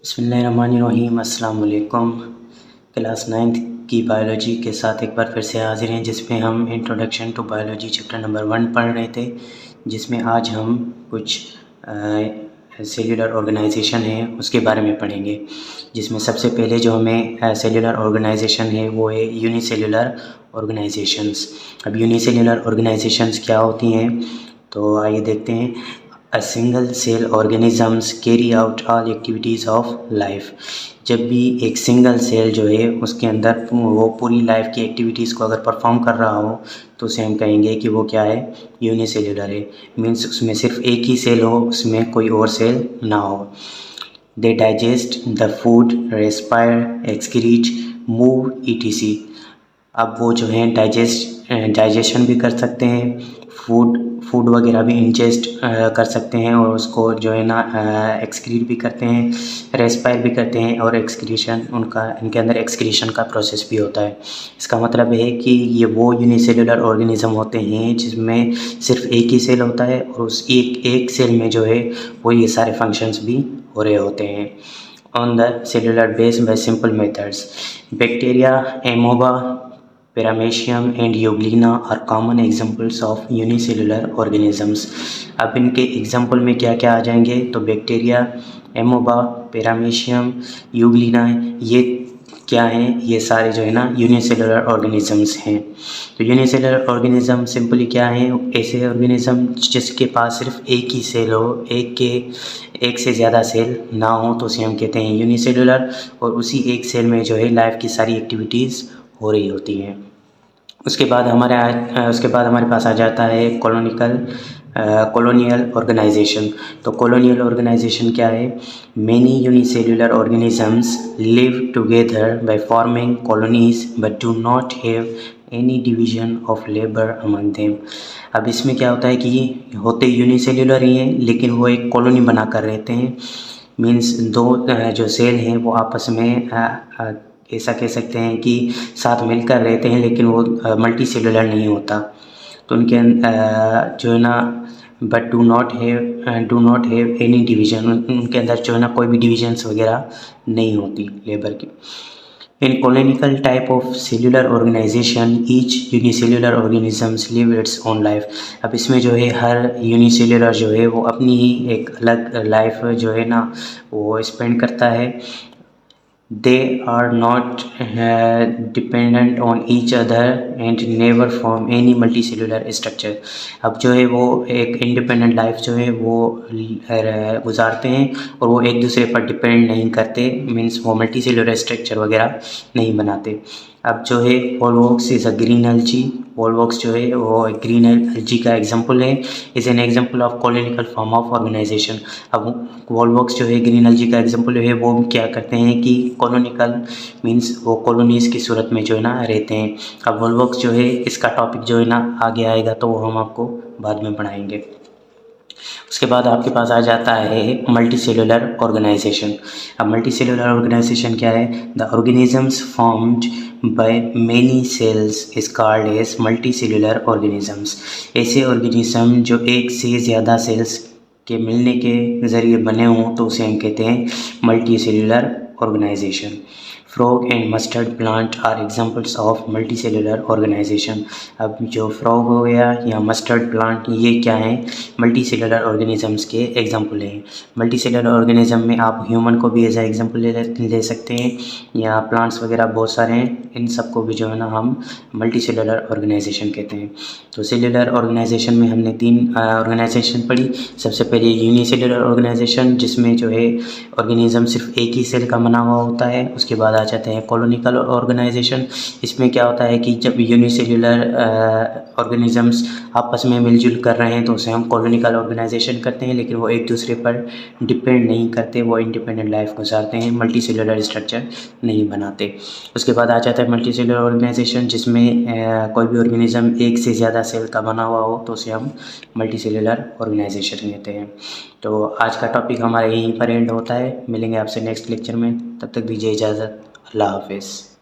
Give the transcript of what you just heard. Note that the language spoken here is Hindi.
बिस्मिल्लाहिर्रहमानिर्रहीम। अस्सलाम वालेकुम। क्लास 9th की बायोलॉजी के साथ एक बार फिर से हाज़िर हैं, जिसमें हम introduction to biology chapter number 1 पढ़ रहे थे, जिसमें आज हम कुछ सेल्युलर ऑर्गेनाइजेशन है उसके बारे में पढ़ेंगे। जिसमें सबसे पहले जो हमें सेल्युलर ऑर्गेनाइजेशन है वो है यूनिसेल्युलर ऑर्गेनाइजेशंस। अब यूनिसेल्युलर ऑर्गेनाइजेशंस क्या होती हैं, तो आइए देखते हैं। A single cell organisms carry out all activities of life। जब भी एक सिंगल सेल जो है उसके अंदर वो पूरी लाइफ की एक्टिविटीज़ को अगर परफॉर्म कर रहा हो तो उसे हम कहेंगे कि वो क्या है, यूनिसेल्युलर है। मीन्स उसमें सिर्फ एक ही सेल हो, उसमें कोई और सेल ना हो। They digest the food, respire, excrete, move, etc. अब वो जो है डाइजेशन भी कर सकते हैं, फूड वगैरह भी इंजेस्ट कर सकते हैं, और उसको जो है ना एक्सक्रीट भी करते हैं, रेस्पायर भी करते हैं, और एक्सक्रीशन इनके अंदर एक्सक्रीशन का प्रोसेस भी होता है। इसका मतलब है कि ये वो यूनिसेल्युलर ऑर्गेनिज्म होते हैं जिसमें सिर्फ एक ही सेल होता है, और उस एक सेल में जो है वो ये सारे फंक्शंस भी हो रहे होते हैं। On the cellular base by simple methods, bacteria, amoeba, Paramecium and Euglena are common examples of unicellular organisms। अब इनके एग्जाम्पल में क्या क्या आ जाएंगे, तो बैक्टीरिया, एमोबा, पैरामीशियम, यूग्लिना, ये क्या हैं, ये सारे जो है ना यूनिसेलुलर ऑर्गेनिजम्स हैं। तो यूनिसेलुलर ऑर्गेनिज्म सिंपली क्या हैं, ऐसे ऑर्गेनिज्म जिसके पास सिर्फ एक ही सेल हो, एक से ज़्यादा सेल ना हो तो उसे हम कहते हैं यूनिसेलुलर, और उसी एक सेल में जो है लाइफ की सारी एक्टिविटीज़ हो रही होती हैं। उसके बाद हमारे पास आ जाता है कॉलोनियल ऑर्गेनाइजेशन। तो कॉलोनियल ऑर्गेनाइजेशन क्या है, many unicellular organisms live together by forming colonies but do not have any division of labour among them. अब इसमें क्या होता है कि होते यूनिसेल्युलर ही हैं, लेकिन वो एक कॉलोनी बना कर रहते हैं। मीन्स दो जो सेल हैं वो आपस में ऐसा कह सकते हैं कि साथ मिलकर रहते हैं, लेकिन वो मल्टी सेलुलर नहीं होता। तो उनके जो है ना but do not have any division, उनके अंदर जो है ना कोई भी डिविजन्स वगैरह नहीं होती लेबर की। In colonial type of cellular organisation each unicellular organisms live its own life. अब इसमें जो है हर यूनिसेल्युलर जो है वो अपनी ही एक अलग लाइफ जो है ना वो स्पेंड करता है। They are not dependent on each other and never form any multicellular structure। अब जो है वो एक इंडिपेंडेंट लाइफ जो है वो गुजारते हैं, और वो एक दूसरे पर डिपेंड नहीं करते। मीन्स वो मल्टीसेलुलर स्ट्रक्चर वगैरह नहीं बनाते। अब जो है volvox is a green algae. Volvox जो है वो ग्रीन एल्गी का एग्जांपल है, is an example of colonial form of organisation. अब वॉलवॉक्स जो है ग्रीन एल्गी का एग्जांपल है, वो क्या करते हैं कि कॉलोनिकल मीन्स वो कॉलोनीज़ की सूरत में जो है ना रहते हैं। अब वॉलवॉक्स जो है इसका टॉपिक जो है ना आगे आएगा तो वो हम आपको बाद में पढ़ाएंगे। उसके बाद आपके पास आ जाता है मल्टी सेलुलर ऑर्गेनाइजेशन। अब मल्टी सेलुलर ऑर्गेनाइजेशन क्या है, the organisms formed by many cells is called as multicellular organisms. ऐसे ऑर्गेनिज्म जो एक से ज़्यादा सेल्स के मिलने के ज़रिए बने हों तो उसे हम कहते हैं multicellular organisation. Frog and mustard plant are examples of multicellular organisation. अब जो फ्रॉग हो गया या मस्टर्ड प्लांट, ये क्या हैं, मल्टी सेलुलर ऑर्गेनिजम्स के एग्जांपल हैं। मल्टी सेलुलर ऑर्गेनिज्म में आप ह्यूमन को भी एज ए एग्जांपल ले सकते हैं, या प्लांट्स वगैरह बहुत सारे हैं, इन सबको भी जो है ना हम मल्टी सेलुलर ऑर्गेनाइजेशन कहते हैं। तो सेलुलर ऑर्गेनाइजेशन में हमने 3 ऑर्गेनाइजेशन पढ़ी। सबसे पहले यूनिसेलुलर ऑर्गेनाइजेशन, जिसमें जो है ऑर्गेनिज्म सिर्फ एक ही सेल का बना हुआ होता है। उसके बाद आ जाते हैं कॉलोनिकल ऑर्गेनाइजेशन। इसमें क्या होता है कि जब यूनिसेल्युलर ऑर्गेनिजम्स आपस में मिलजुल कर रहे हैं तो उसे हम कॉलोनिकल ऑर्गेनाइजेशन करते हैं, लेकिन वो एक दूसरे पर डिपेंड नहीं करते, वो इंडिपेंडेंट लाइफ गुजारते हैं, मल्टी सेलुलर स्ट्रक्चर नहीं बनाते। उसके बाद आ जाता है मल्टी सेलुलर ऑर्गेनाइजेशन, जिसमें कोई भी ऑर्गेनिज्म एक से ज़्यादा सेल का बना हुआ हो तो उसे हम मल्टी सेलुलर ऑर्गेनाइजेशन कहते हैं। तो आज का टॉपिक हमारा यहीं पर एंड होता है। मिलेंगे आपसे नेक्स्ट लेक्चर में, तब तक दीजिए इजाज़त। अल्लाह हाफिज़।